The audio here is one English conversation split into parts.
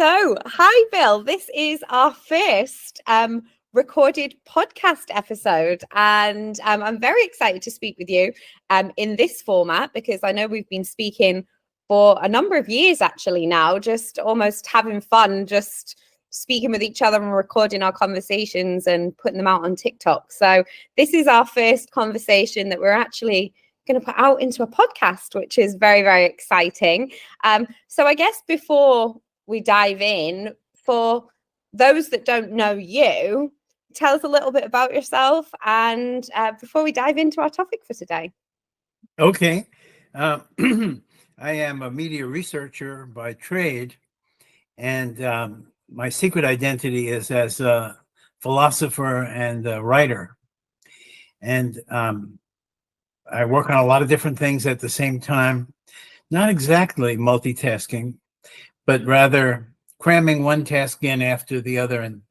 So, hi, Bill. This is our first recorded podcast episode, and I'm very excited to speak with you in this format because I know we've been speaking for a number of years actually now, just almost having fun, just speaking with each other and recording our conversations and putting them out on TikTok. So, this is our first conversation that we're actually going to put out into a podcast, which is very, very exciting. So, I guess before we dive in, for those that don't know you, tell us a little bit about yourself and before we dive into our topic for today. Okay. I am a media researcher by trade, and my secret identity is as a philosopher and a writer. And I work on a lot of different things at the same time, not exactly multitasking, but rather cramming one task in after the other and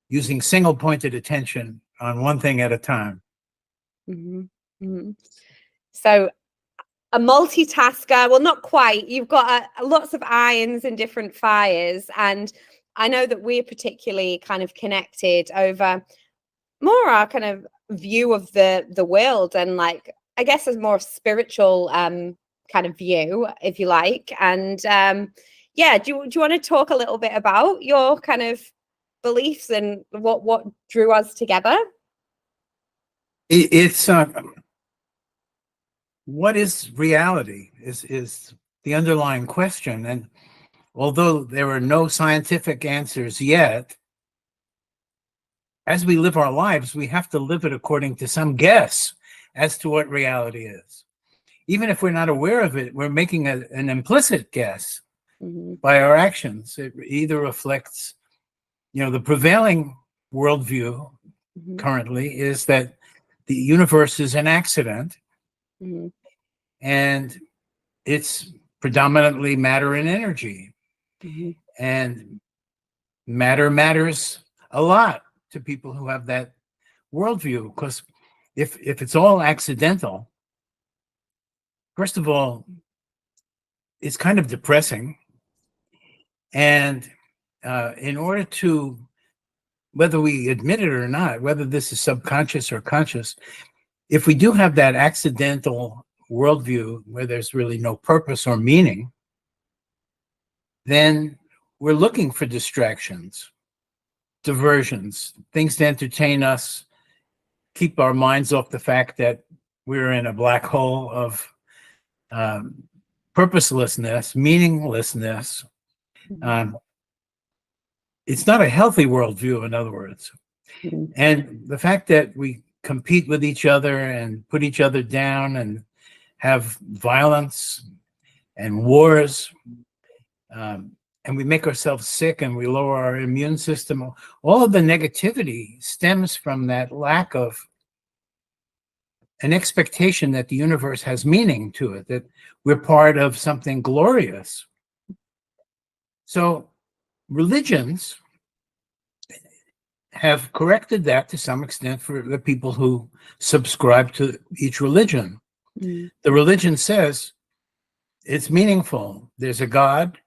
using single pointed attention on one thing at a time. Mm-hmm. Mm-hmm. So a multitasker, well, not quite. You've got lots of irons in different fires. And I know that we're particularly kind of connected over more our kind of view of the world, and like, I guess a more spiritual kind of view, if you like. And yeah, do you want to talk a little bit about your kind of beliefs and what drew us together? It's what is reality is the underlying question. And although there are no scientific answers yet, as we live our lives, we have to live it according to some guess as to what reality is. Even if we're not aware of it, we're making an implicit guess by our actions. It either reflects, the prevailing worldview currently is that the universe is an accident, and it's predominantly matter and energy. And matter matters a lot to people who have that worldview, because if it's all accidental, first of all, it's kind of depressing. And in order to, whether we admit it or not, whether this is subconscious or conscious, if we do have that accidental worldview where there's really no purpose or meaning, then we're looking for distractions, diversions, things to entertain us, keep our minds off the fact that we're in a black hole of purposelessness, meaninglessness. It's not a healthy worldview, in other words. And the fact that we compete with each other and put each other down and have violence and wars, and we make ourselves sick and we lower our immune system, all of the negativity stems from that lack of an expectation that the universe has meaning to it, that we're part of something glorious. So religions have corrected that to some extent for the people who subscribe to each religion. The religion says it's meaningful. There's a God.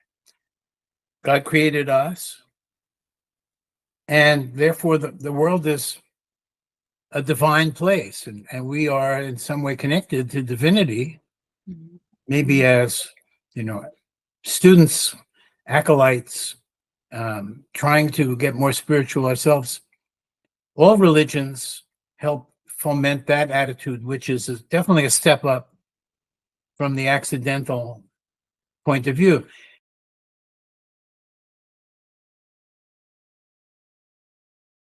God created us. And therefore, the world is a divine place. And we are in some way connected to divinity, maybe as, students, acolytes, trying to get more spiritual ourselves. All religions help foment that attitude, which is definitely a step up from the accidental point of view.